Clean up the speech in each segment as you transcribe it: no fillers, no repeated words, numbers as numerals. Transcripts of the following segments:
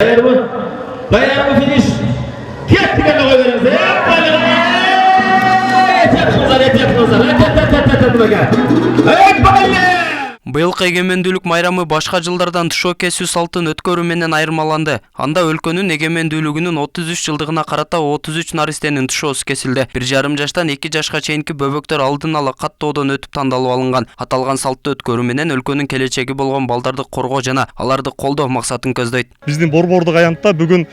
Dayanır mı finish? Kettik de koy veririz. Быйылкы эгемендүүлүк майрамы башка жылдардан тышоо кесүү салтын өткөрүү менен айырмаланды. Анда өлкөнүн эгемендүүлүгүнүн 33 жылдыгына карата 33 наристенин тышоосу кесилди. 1,5 жаштан 2 жашка чейинки бөбөктөр алдын ала каттоодон өтүп тандалып алынган. Аталган салтты өткөрүү менен өлкөнүн келечеги болгон балдарды коргоо жана аларды колдоо максатын көздөйт. Биздин Борбордук аянтта бүгүн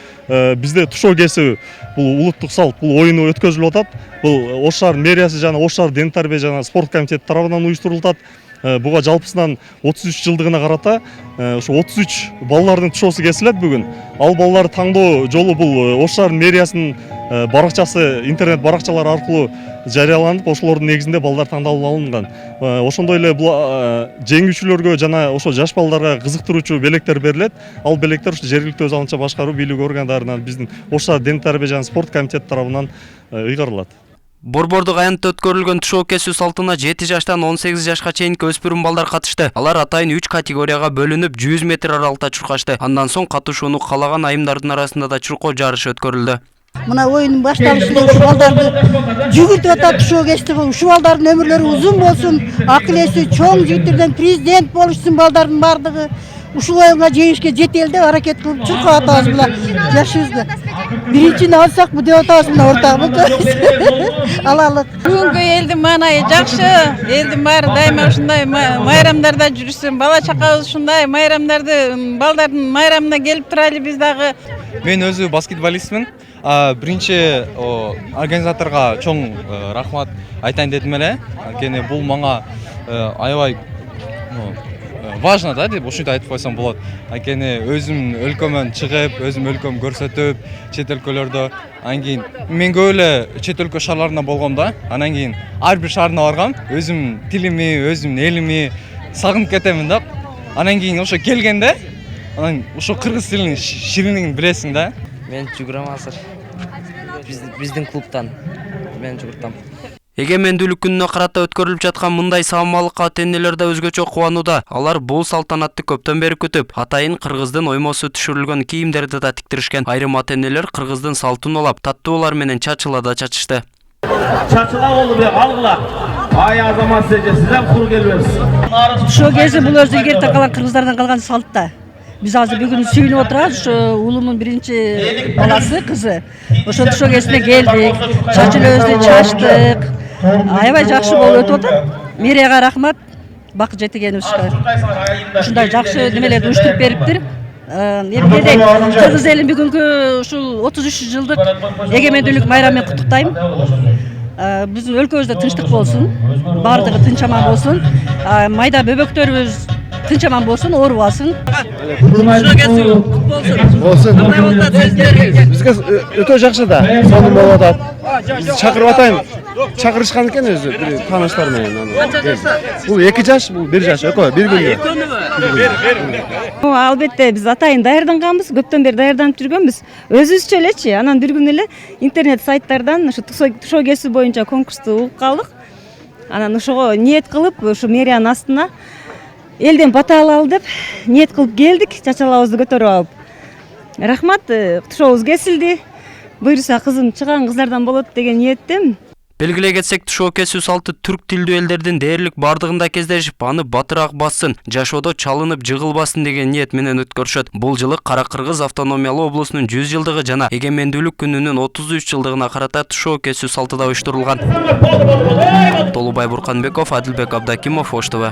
бизде тышоо кесүү бул улуттук салт, бул оюну өткөзүлүп атат. Бул Ош шаар мэриясы жана Ош шаар ден тарбия жана спорт комитети тарабынан уюштурулуп атат. Буга жалпысынан 33 жылдыгына карата ошо 33 балдардын тышоосу кесилет бүгүн. Ал балдар таңдоо жолу бул Ош шаар мэриясынын баракчасы, интернет баракчалары аркылуу жарыяланып, ошолордун негизинде балдар тандалып алынган. Ошондой эле бул жеңүүчүлөргө жана ошо жаш балдарга кызыктыруучу белектер берилет. Ал белектер ушу жергиликтүү өз алынча башкаруу бийлик органдарынан биздин Ош шаар ден тарбия жана спорт комитети тарабынан ыйгарылат. Борбордук аянтта өткөрүлгөн тышоо кесүү салтына 7 жаштан 18 жашка чейинки өспүрүм балдар катышты. Алар атайын 3 категорияга бөлүнүп 100 метр аралыкта чуркашты. Андан соң катышууну каалаган айымдардын арасында да чуркоо жарышы өткөрүлдү. Мына оюндун башталышында ушу балдарды жүгүртүп атат, тышоо кести. Ушу балдардын өмүрлөрү узун болсун, акыл эси чоң жигиттерден президент болушсун балдардын бардыгы. Ушул оюнга жеңишке жетели деп аракет кылып чуркап атабыз була жашыбызды. Биринчини алсак бу деп атабыз мына ортагыбыз. Алалык. Бүгүнкү элдин маанайы жакшы. Элдин баары дайыма ушундай майрамдарда жүрсүн. Бала чакабыз ушундай майрамдарды, балдардын майрамына келип турайлы биз дагы. Мен өзү баскетболистмин. Биринчи организаторго чоң рахмат айтайын дедим эле. Анткени бул мага аябай важно да деп ушинтип айтып койсом болот. Анткени өзүм өлкөмөн чыгып, өзүм өлкөм көрсөтүп, чет өлкөлөрдө, анан кийин мен көп эле чет өлкө шаарларында болгом да. Анан кийин ар бир шаарына баргам, өзүм тилими, өзүм элими сагынып кетемин да. Анан кийин ошо келгенде, анан ошо кыргыз тилинин шириндигин билесиң да. Мен жүгүрөм азыр. Биздин клубтан мен жүгүртам. Эгемендүүлүк күнүнө карата өткөрүлүп жаткан мындай саамалыкка ата-энелер да өзгөчө кубанууда. Алар бул салтанатты көптөн бери күтүп, атайын кыргыздын оймосу түшүрүлгөн кийимдерди да тиктиришкен. Айрым ата-энелер кыргыздын салтын улап, таттуулар менен чачыла да чачышты. Çaçıla oldu be algıla. Ay azamat sizden kuru gelmez. Тышоо кесүү бул өзү илгертен калган кыргыздардан калган салт да. Биз азыр бүгүн сүйүнүп отурабыз, ошо улумдун биринчи баласы, кызы. Ошо тышоо кесүүнө келдик, чачылыбызды чачтык. Аябай жакшы болуп өтүп атат. Мэрияга рахмат, Бакыт Жетегеновичке. Ушундай жакшы немелерди уюштуруп бериптир. Эмгедек кыргыз элин бүгүнкү ушул 33 жылдык эгемендүүлүк майрамын куттуктайм. Биздин өлкөбүздө тынчтык болсун, баардыгы тынч аман болсун. Майда бөбөктөрүбүз тынч аман болсун, оорубасын. Болсун. Бизге өтө жакшы да, сонун болуп атат. Биз чакырып атайын. Чакырышкан экен өзү бир тааныштар менен. Бул 2 жаш, бул 1 жаш, экөө бир күндө. Албетте биз атайын даярданганбыз, көптөн бери даярданып жүргөнбүз. Өзүбүзчө элечи, анан бир күн эле интернет сайттардан ушу тышоо кесүү боюнча конкурсту угуп калдык. Анан ошого ниет кылып, ушу мэриянын астына элден бата алалы деп ниет кылып келдик, чачалабызды көтөрүп алып. Рахмат, тышообуз кесилди. Буюрса кызым чыган кыздардан болот деген ниеттемин. Белгилей кетсек, тышоо кесүү салты түрк тилдүү элдердин дээрлик бардыгында кездешип, аны батыраак бассын, жашоодо чалынып жыгылбасын деген ниет менен өткөрүшөт. Бул жылы Кара Кыргыз автономиялуу облусунун 100 жылдыгы жана эгемендүүлүк күнүнүн 33 жылдыгына карата тышоо кесүү салты да уюштурулган. Толубай Бурканбеков, Адилбек Абдакимов, Ош ТВ.